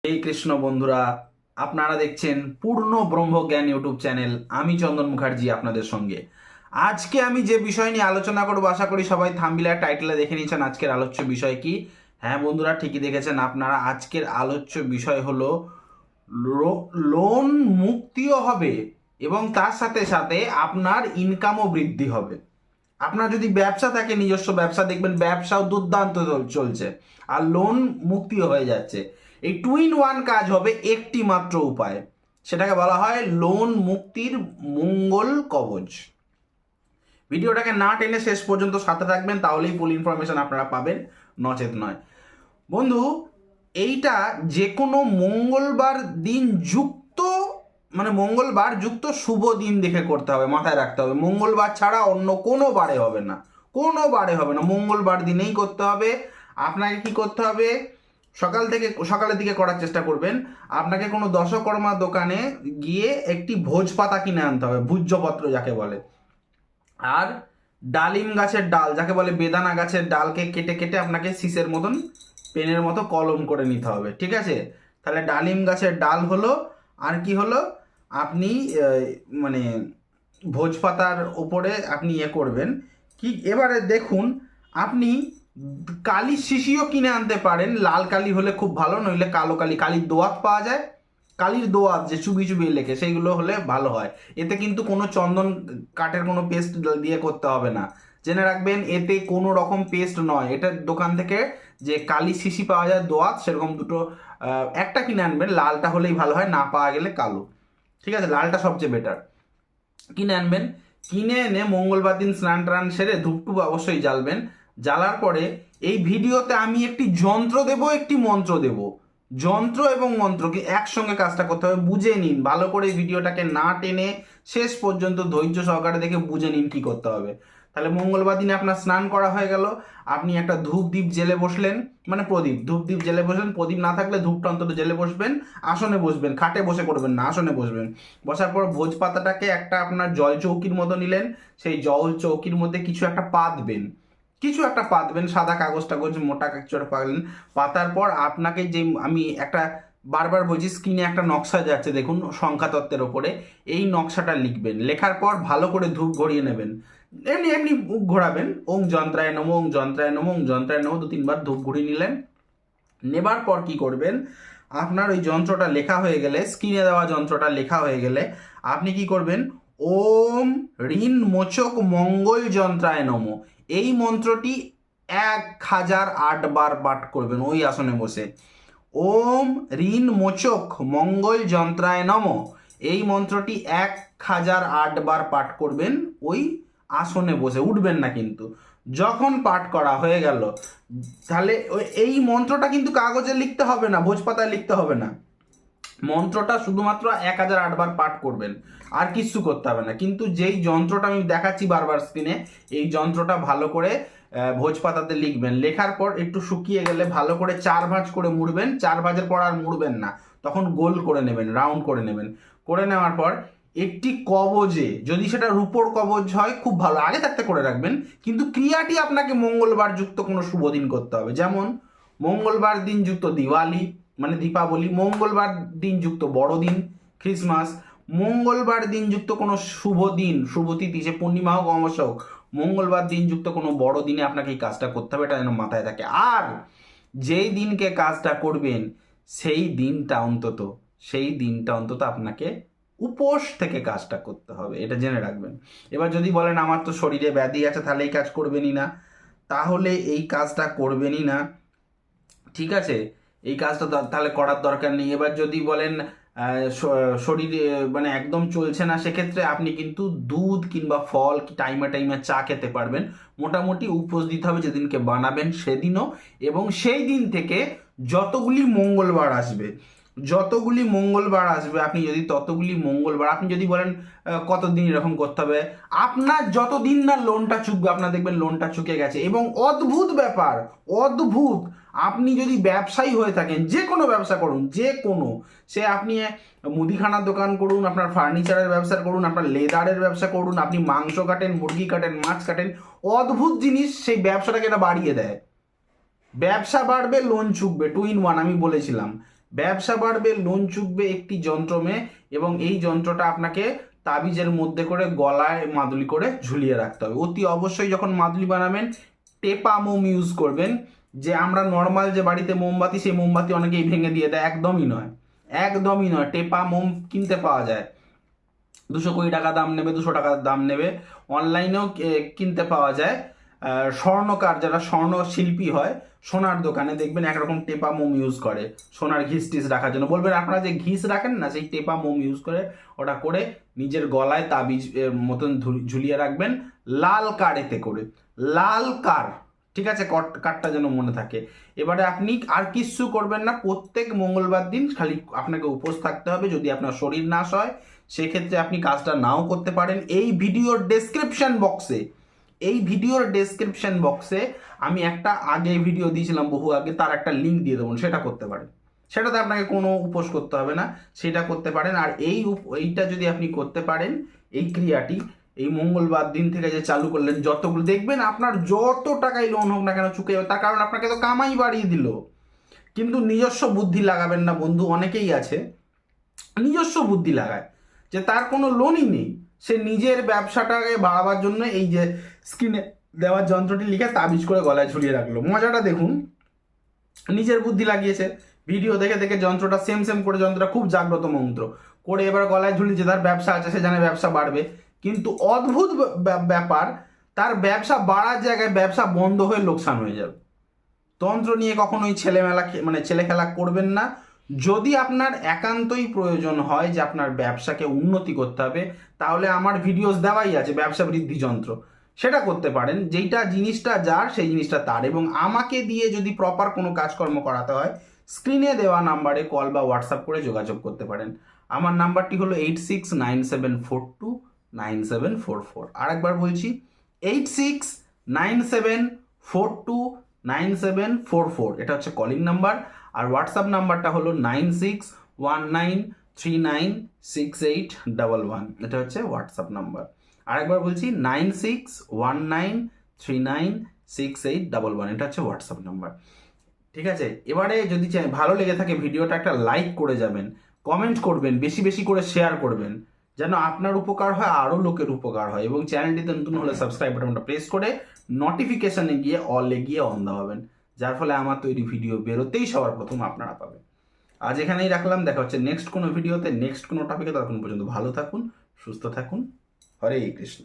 এই কৃষ্ণ বন্ধুরা, আপনারা দেখছেন পূর্ণ ব্রহ্মজ্ঞান ইউটিউব চ্যানেল। আমি চন্দন মুখার্জি আপনাদের সঙ্গে। আজকে আমি যে বিষয় নিয়ে আলোচনা করবো, আশা করি সবাই থাম্বনেল টাইটেলে দেখে নিয়েছেন আজকের আলোচ্য বিষয় কি। হ্যাঁ বন্ধুরা, ঠিকই দেখেছেন আপনারা। আজকের আলোচ্য বিষয় হলো লোন মুক্তিও হবে এবং তার সাথে সাথে আপনার ইনকামও বৃদ্ধি হবে। আপনার যদি ব্যবসা থাকে, নিজস্ব ব্যবসা, দেখবেন ব্যবসাও দুর্দান্ত চলছে আর লোন মুক্তিও হয়ে যাচ্ছে। এই টু ইন ওয়ান কাজ হবে একটি মাত্র উপায়, সেটাকে বলা হয় লোন মুক্তির মঙ্গল কবচ। ভিডিওটাকে না টেনে শেষ পর্যন্ত সাথে রাখবেন, তাহলেই ফুল ইনফরমেশন আপনারা পাবেন, নচেত নয়। বন্ধু, এইটা যে কোনো মঙ্গলবার দিন যুক্ত, মানে মঙ্গলবার যুক্ত শুভ দিন দেখে করতে হবে, মাথায় রাখতে হবে। মঙ্গলবার ছাড়া অন্য কোনো বারে হবে না, কোনো বারে হবে না, মঙ্গলবার দিনেই করতে হবে। আপনাকে কি করতে হবে, সকালের দিকে করার চেষ্টা করবেন। আপনাকে কোনো দশকর্মা দোকানে গিয়ে একটি ভোজ পাতা কিনে আনতে হবে, ভূজ্যপত্র যাকে বলে। আর ডালিম গাছের ডাল, যাকে বলে বেদানা গাছের ডালকে কেটে কেটে আপনাকে শীষের মতন পেনের মতো কলম করে নিতে হবে, ঠিক আছে? তাহলে ডালিম গাছের ডাল হলো। আর কি হলো, আপনি মানে ভোজ পাতার ওপরে আপনি করবেন কি, এবারে দেখুন, আপনি কালির শিশিও কিনে আনতে পারেন। লাল কালি হলে খুব ভালো, নইলে কালো কালি, কালির দোয়াত পাওয়া যায়, কালির দোয়াত যে চুবি চুবিয়ে লেখে, সেইগুলো হলে ভালো হয়। এতে কিন্তু কোনো চন্দন কাঠের কোনো পেস্ট দিয়ে করতে হবে না, জেনে রাখবেন। এতে কোনো রকম পেস্ট নয়, এটা দোকান থেকে যে কালি শিশি পাওয়া যায় দোয়াত, সেরকম দুটো একটা কিনে আনবেন। লালটা হলেই ভালো হয়, না পাওয়া গেলে কালো, ঠিক আছে? লালটা সবচেয়ে বেটার। কিনে আনবেন, কিনে এনে মঙ্গলবার দিন স্নান টান সেরে ধূপটুপ অবশ্যই জ্বালবেন। জ্বালার পরে এই ভিডিওতে আমি একটি যন্ত্র দেব, একটি মন্ত্র দেব। যন্ত্র এবং মন্ত্রকে একসঙ্গে কাজটা করতে হবে, বুঝে নিন ভালো করে। ভিডিওটাকে না টেনে শেষ পর্যন্ত ধৈর্য সহকারে দেখে বুঝে নিন কি করতে হবে। তাহলে মঙ্গলবার দিনে আপনার স্নান করা হয়ে গেল, আপনি একটা ধূপ দ্বীপ জেলে বসলেন, মানে প্রদীপ, ধূপ দ্বীপ জেলে বসলেন। প্রদীপ না থাকলে ধূপটা অন্তত জেলে বসবেন। আসনে বসবেন, খাটে বসে করবেন না, আসনে বসবেন। বসার পর ভোজ পাতাটাকে একটা আপনার জল চৌকির মতো নিলেন। সেই জল চৌকির মধ্যে কিছু একটা পাতবেন, কিছু একটা পাতবেন, সাদা কাগজ টাগজ মোটা কিছু একটা পাতলেন। পাতার পর আপনাকে যে আমি একটা বারবার বলছি, স্ক্রিনে একটা নকশা যাচ্ছে দেখুন সংখ্যাতত্ত্বের ওপরে, এই নকশাটা লিখবেন। লেখার পর ভালো করে ধূপ ঘড়িয়ে নেবেন, এমনি এমনি ঘোরাবেন। ওং যন্ত্রায় নমঃ, ওং যন্ত্রায় নমঃ, ওং যন্ত্রায় নমঃ, 2-3 বার ধূপ ঘুরিয়ে নিলেন। নেবার পর কি করবেন, আপনার ওই যন্ত্রটা লেখা হয়ে গেলে, স্ক্রিনে দেওয়া যন্ত্রটা লেখা হয়ে গেলে আপনি কি করবেন, ওম ঋণ মোচক মঙ্গল যন্ত্রায় নমঃ, এই মন্ত্রটি 1008 বার পাঠ করবেন ওই আসনে বসে। ওম ঋণ মোচক মঙ্গল যন্ত্রায় নমঃ, এই মন্ত্রটি 1008 বার পাঠ করবেন ওই আসনে বসে, উঠবেন না কিন্তু। যখন পাঠ করা হয়ে গেল, তাহলে এই মন্ত্রটা কিন্তু কাগজে লিখতে হবে না, ভোজপাতায় লিখতে হবে না। মন্ত্রটা শুধুমাত্র 1008 বার পাঠ করবেন, আর কিচ্ছু করতে হবে না। কিন্তু যেই যন্ত্রটা আমি দেখাচ্ছি বারবার স্ক্রিনে, এই যন্ত্রটা ভালো করে ভোজপাতাতে লিখবেন। লেখার পর একটু শুকিয়ে গেলে ভালো করে 4 ভাঁজ করে মুড়বেন। 4 ভাঁজের পর আর মুড়বেন না, তখন গোল করে নেবেন, রাউন্ড করে নেবেন। করে নেওয়ার পর একটি কবজে, যদি সেটা রূপোর কবজ হয় খুব ভালো, আগে থাকতে করে রাখবেন। কিন্তু ক্রিয়াটি আপনাকে মঙ্গলবার যুক্ত কোনো শুভ দিন করতে হবে। যেমন মঙ্গলবার দিন যুক্ত দিওয়ালি মানে দীপাবলি, মঙ্গলবার দিন যুক্ত বড়দিন ক্রিসমাস, মঙ্গলবার দিন যুক্ত কোনো শুভ দিন, শুভ তিথি, সে পূর্ণিমা হোক অমাবস্যা হোক, মঙ্গলবার দিন যুক্ত কোনো বড় দিনে আপনাকে এই কাজটা করতে হবে, এটা যেন মাথায় থাকে। আর যেই দিনকে কাজটা করবেন সেই দিনটা অন্তত আপনাকে উপোস থেকে কাজটা করতে হবে, এটা জেনে রাখবেন। এবার যদি বলেন আমার তো শরীরে ব্যাধি আছে, তাহলে এই কাজ করবেনই না, তাহলে এই কাজটা করবেনই না, ঠিক আছে? এই কাজটা তাহলে করার দরকার নেই। এবার যদি বলেন শরীরে মানে একদম চলছে না, সেক্ষেত্রে আপনি কিন্তু দুধ কিংবা ফল টাইমে টাইমে চা খেতে পারবেন। মোটামুটি উপোস দিতে হবে যেদিনকে বানাবেন সেদিনও, এবং সেই দিন থেকে যতগুলি মঙ্গলবার আসবে, আপনি যদি ততগুলি মঙ্গলবার, আপনি যদি বলেন কতদিন এরকম করতে হবে, আপনার যতদিন না লোনটা চুকবে, আপনার দেখবেন লোনটা চুকে গেছে। এবং অদ্ভুত ব্যাপার, অদ্ভুত, আপনি যদি ব্যবসায়ী হয়ে থাকেন, যে কোনো ব্যবসা করুন, যে কোনো, সে আপনি মুদিখানার দোকান করুন, আপনার ফার্নিচারের ব্যবসা করুন, আপনার লেদারের ব্যবসা করুন, আপনি মাংস কাটেন, মুরগি কাটেন, মাছ কাটেন, অদ্ভুত জিনিস সেই ব্যবসাটাকে এটা বাড়িয়ে দেয়। ব্যবসা বাড়বে, লোন চুকবে, টু ইন ওয়ান, আমি বলেছিলাম। ব্যবসা বাড়বে, লোন চুকবে একটি যন্ত্রমে, এবং এই যন্ত্রটা আপনাকে তাবিজের মধ্যে করে গলায় মাদুলি করে ঝুলিয়ে রাখতে হবে। অতি অবশ্যই যখন মাদুলি বানাবেন টেপা মোম ইউজ করবেন। যে আমরা নর্মাল যে বাড়িতে মোমবাতি, সেই মোমবাতি অনেকেই ভেঙে দিয়ে দেয়, একদমই নয়, একদমই নয়। টেপা মোম কিনতে পাওয়া যায়, 220 টাকা দাম নেবে, 200 টাকা দাম নেবে। অনলাইনেও কিনতে পাওয়া যায়। স্বর্ণকার যারা স্বর্ণ শিল্পী হয়, সোনার দোকানে দেখবেন একরকম টেপা মোম ইউজ করে সোনার ঘিস টিস রাখার জন্য। বলবেন আপনারা যে ঘিস রাখেন না, সেই টেপা মোম ইউজ করে ওটা করে নিজের গলায় তাবিজ মতন ঝুলিয়ে রাখবেন, লাল কারেতে করে, লাল কার, ঠিক আছে, কারটা যেন মনে থাকে। এবারে আপনি আর কিচ্ছু করবেন না, প্রত্যেক মঙ্গলবার দিন খালি আপনাকে উপোস থাকতে হবে। যদি আপনার শরীর নাশ হয় সেক্ষেত্রে আপনি কাজটা নাও করতে পারেন। এই ভিডিওর ডেসক্রিপশন বক্সে আমি একটা আগে ভিডিও দিয়েছিলাম বহু আগে, তার একটা লিঙ্ক দিয়ে দেবো, সেটা করতে পারেন। সেটাতে আপনাকে কোনো উপোস করতে হবে না, সেটা করতে পারেন। আর এইটা যদি আপনি করতে পারেন, এই ক্রিয়াটি এই মঙ্গলবার দিন থেকে যে চালু করলেন, যতগুলো দেখবেন আপনার যত টাকাই লোন হোক না কেন চুকে যাবে। তার কারণ আপনাকে তো কামাই বাড়িয়ে দিল। কিন্তু নিজস্ব বুদ্ধি লাগাবেন না বন্ধু। অনেকেই আছে নিজস্ব বুদ্ধি লাগায়, যে তার কোনো লোনই নেই, সে নিজের ব্যবসাটাকে বাড়াবার জন্য এই যে স্ক্রিনে দেওয়ার যন্ত্রটি লিখে তাবিজ করে গলায় ঝুলিয়ে রাখলো। মজাটা দেখুন, নিজের বুদ্ধি লাগিয়েছে, ভিডিও দেখে দেখে যন্ত্রটা সেম করে, যন্ত্রটা খুব জাগ্রত মন্ত্র করে এবার গলায় ঝুলিয়েছে। তার ব্যবসা আছে, সে জানে ব্যবসা বাড়বে, কিন্তু অদ্ভুত ব্যাপার, তার ব্যবসা বাড়ার জায়গায় ব্যবসা বন্ধ হয়ে লোকসান হয়ে যাবে। তন্ত্র নিয়ে কখনোই ছেলে খেলা করবেন না। যদি আপনার একান্তই প্রয়োজন হয় যে আপনার ব্যবসাকে উন্নতি করতে হবে, তাহলে আমার ভিডিওস দেওয়াই আছে ব্যবসা বৃদ্ধি যন্ত্র, সেটা করতে পারেন। যেইটা জিনিসটা যার সেই জিনিসটা তার, এবং আমাকে দিয়ে যদি প্রপার কোনো কাজকর্ম করাতে হয় স্ক্রিনে দেওয়া নাম্বারে কল বা হোয়াটসঅ্যাপ করে যোগাযোগ করতে পারেন। আমার নাম্বারটি হলো 8697429744। আরেকবার বলছি, 8697429744, এটা হচ্ছে কলিং নাম্বার। আর হোয়াটসঅ্যাপ নাম্বারটা হলো 9619396811, এটা হচ্ছে হোয়াটসঅ্যাপ নাম্বার। আরেকবার বলছি 9619396811, এটা হচ্ছে হোয়াটসঅ্যাপ নাম্বার। ঠিক আছে, এবারে যদি ভালো লেগে থাকে ভিডিওটা একটা লাইক করে যাবেন, কমেন্ট করবেন, বেশি বেশি করে শেয়ার করবেন, যেন আপনার উপকার হয়, আরও লোকের উপকার হয়। এবং চ্যানেলটিতে নতুন হলে সাবস্ক্রাইব বাটনটা প্রেস করে নোটিফিকেশনে গিয়ে অলে গিয়ে অন দাবাবেন, যার ফলে আমার তৈরি ভিডিও বেরোতেই সবার প্রথম আপনারা পাবেন। আজ এখানেই রাখলাম, দেখা হচ্ছে নেক্সট কোনো ভিডিওতে, নেক্সট কোনো টপিকে। ততক্ষণ পর্যন্ত ভালো থাকুন, সুস্থ থাকুন। হরে কৃষ্ণ।